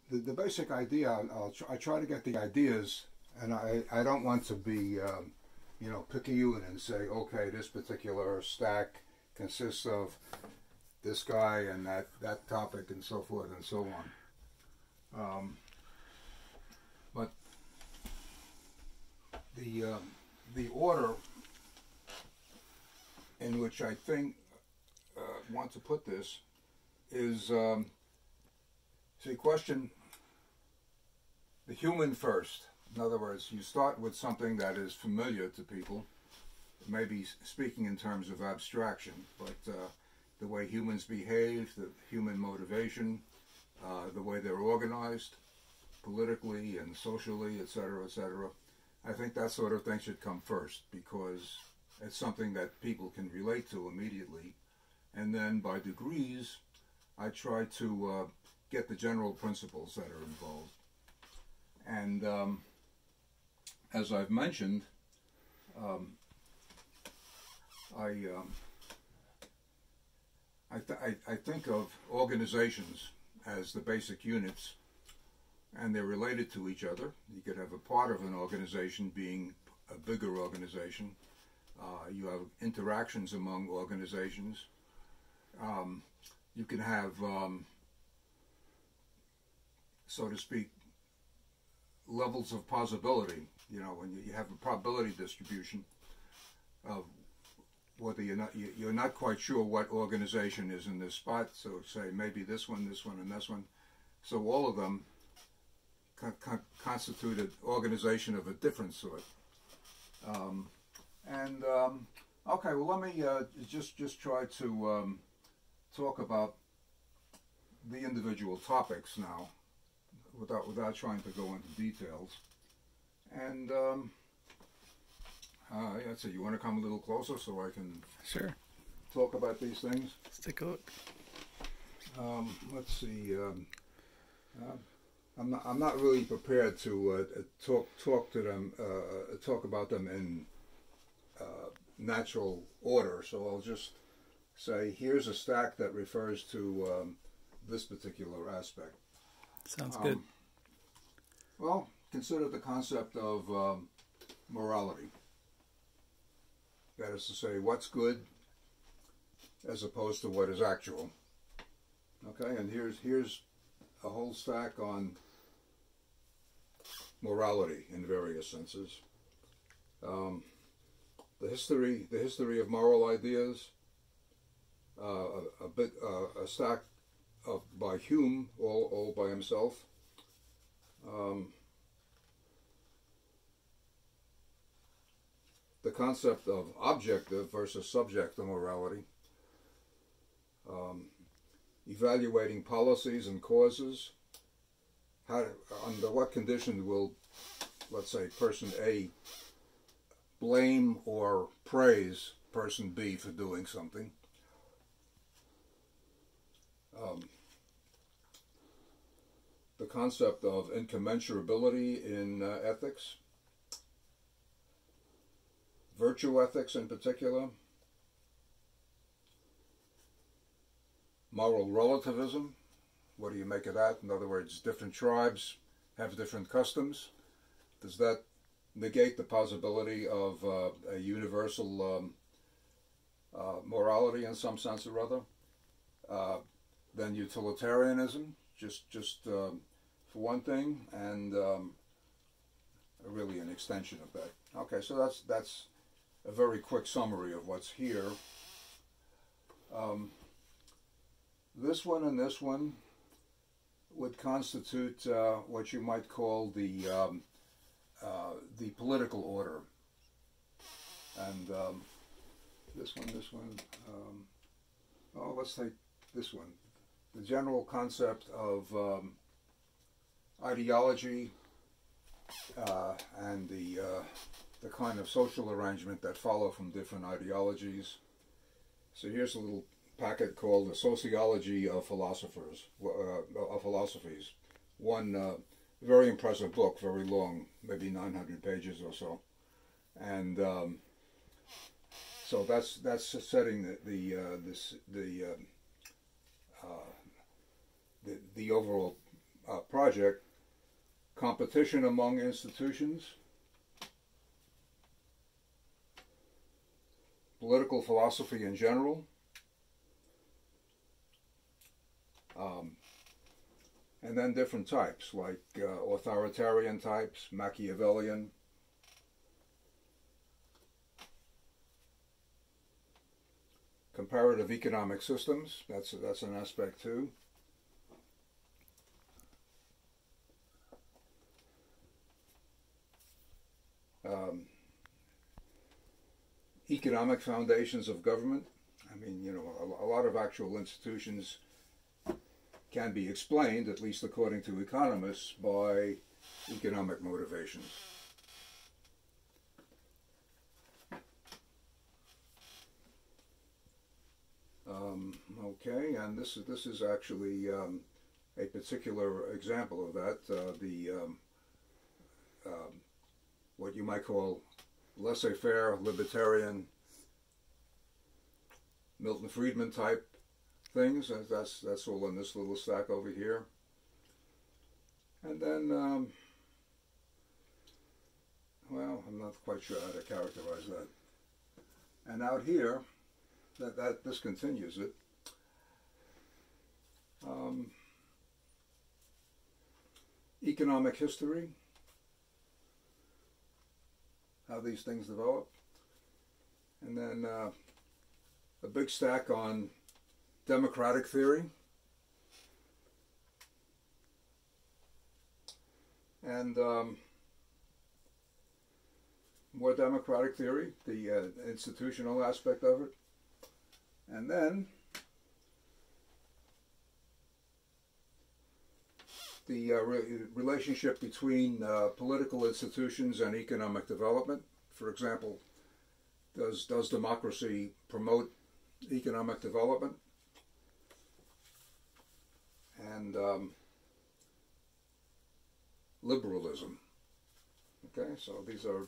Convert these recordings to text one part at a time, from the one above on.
the basic idea, I try to get the ideas, and I don't want to be, you know, picayune and say, okay, this particular stack consists of this guy and that topic and so forth and so on. But the order in which I think want to put this is see, question the human first. In other words, you start with something that is familiar to people, maybe speaking in terms of abstraction, but the way humans behave, the human motivation, the way they're organized politically and socially, etc., etc. I think that sort of thing should come first because it's something that people can relate to immediately. And then by degrees, I try to get the general principles that are involved. And as I've mentioned, I think of organizations as the basic units, and they're related to each other. You could have a part of an organization being a bigger organization. You have interactions among organizations. You can have, so to speak, levels of possibility. You know, when you have a probability distribution of whether you're not quite sure what organization is in this spot. So say maybe this one, and this one. So all of them constitute an organization of a different sort. Okay, well, let me just try to talk about the individual topics now, without trying to go into details. And yeah, so you want to come a little closer so I can sure talk about these things? Let's take a look. Let's see. I'm not really prepared to talk to them, talk about them in natural order. So I'll just say here's a stack that refers to this particular aspect. Sounds good. Well, consider the concept of morality. That is to say, what's good as opposed to what is actual. Okay, and here's a whole stack on morality in various senses. The history of moral ideas. A stack by Hume, all by himself. The concept of objective versus subjective morality. Evaluating policies and causes. Under what condition will, let's say, person A blame or praise person B for doing something? The concept of incommensurability in ethics, virtue ethics in particular, moral relativism, what do you make of that? In other words, different tribes have different customs. Does that negate the possibility of a universal morality in some sense or other? Then utilitarianism, just for one thing, and really an extension of that. Okay, so that's a very quick summary of what's here. This one and this one would constitute what you might call the political order, and this one. Oh, let's take this one. The general concept of ideology and the kind of social arrangement that follow from different ideologies. So here's a little packet called The Sociology of Philosophers, of Philosophies. One very impressive book, very long, maybe 900 pages or so. And so that's setting the the overall project, competition among institutions, political philosophy in general, and then different types like authoritarian types, Machiavellian, comparative economic systems. That's an aspect too. Economic foundations of government. I mean, you know, a lot of actual institutions can be explained, at least according to economists, by economic motivations. Okay, and this is actually a particular example of that. What you might call laissez-faire, libertarian, Milton Friedman type things. That's all in this little stack over here. And then, well, I'm not quite sure how to characterize that. And out here, this continues it. Economic history, how these things develop, and then a big stack on democratic theory, and more democratic theory, the institutional aspect of it, and then the relationship between political institutions and economic development. For example, does democracy promote economic development? And liberalism. Okay, so these are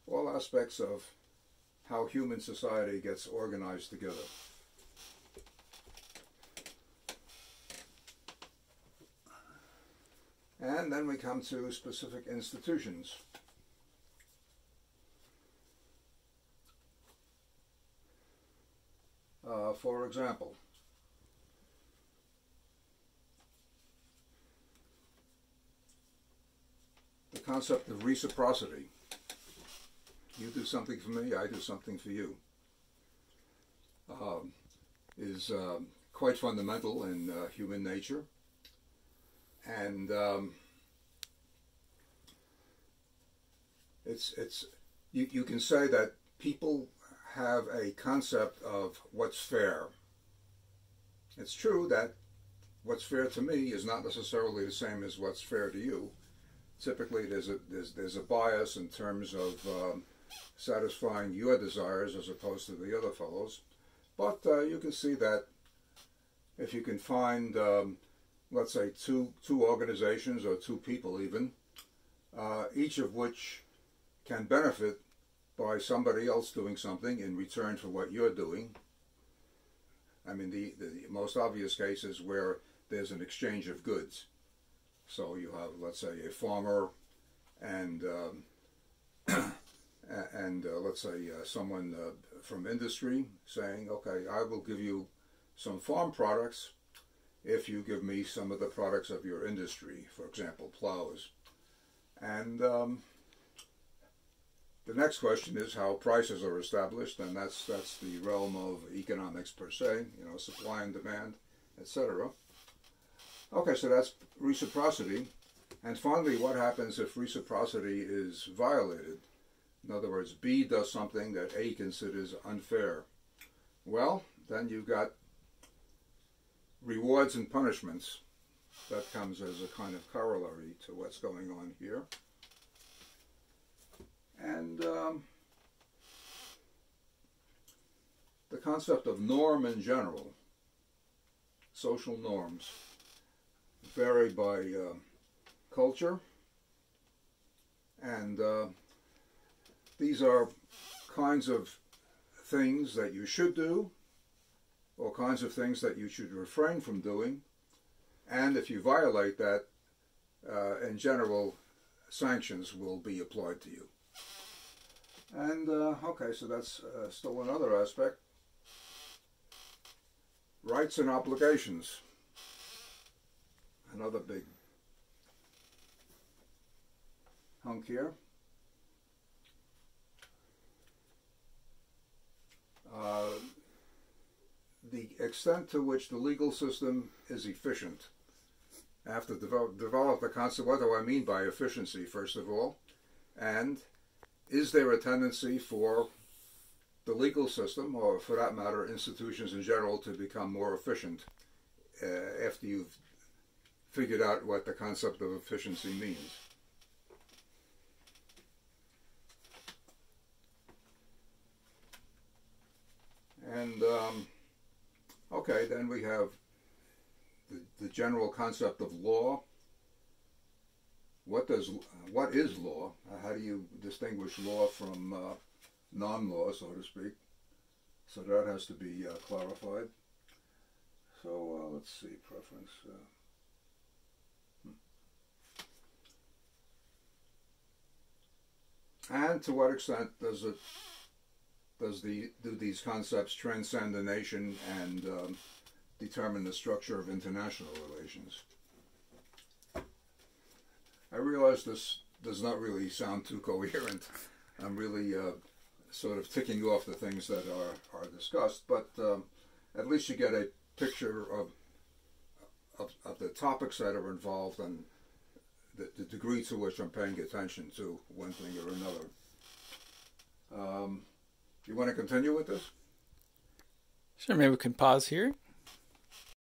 all aspects of how human society gets organized together. And then we come to specific institutions. For example, the concept of reciprocity. You do something for me, I do something for you, is quite fundamental in human nature. And you can say that people have a concept of what's fair. It's true that what's fair to me is not necessarily the same as what's fair to you. Typically, there's a bias in terms of satisfying your desires as opposed to the other fellows. But you can see that if you can find let's say two organizations or two people even, each of which can benefit by somebody else doing something in return for what you're doing. I mean, the most obvious case is where there's an exchange of goods. So you have, let's say, a farmer and let's say someone from industry saying, okay, I will give you some farm products if you give me some of the products of your industry, for example, plows. And the next question is how prices are established, and that's the realm of economics per se, you know, supply and demand, etc. Okay, so that's reciprocity. And finally, what happens if reciprocity is violated? In other words, B does something that A considers unfair. Well, then you've got rewards and punishments. That comes as a kind of corollary to what's going on here. And the concept of norm in general, social norms, vary by culture, and these are kinds of things that you should do, or kinds of things that you should refrain from doing, And if you violate that, in general, sanctions will be applied to you. And, okay, so that's still another aspect. Rights and obligations. Another big hunk here. The extent to which the legal system is efficient. I have to develop the concept, what do I mean by efficiency, first of all? And is there a tendency for the legal system, or for that matter, institutions in general, to become more efficient after you've figured out what the concept of efficiency means? And, okay, then we have the general concept of law. What is law? How do you distinguish law from non-law, so to speak? So that has to be clarified. So let's see, preference. And to what extent do these concepts transcend the nation and determine the structure of international relations? I realize this does not really sound too coherent. I'm really sort of ticking off the things that are discussed, but at least you get a picture of the topics that are involved and the degree to which I'm paying attention to one thing or another. You want to continue with this? Sure, maybe we can pause here.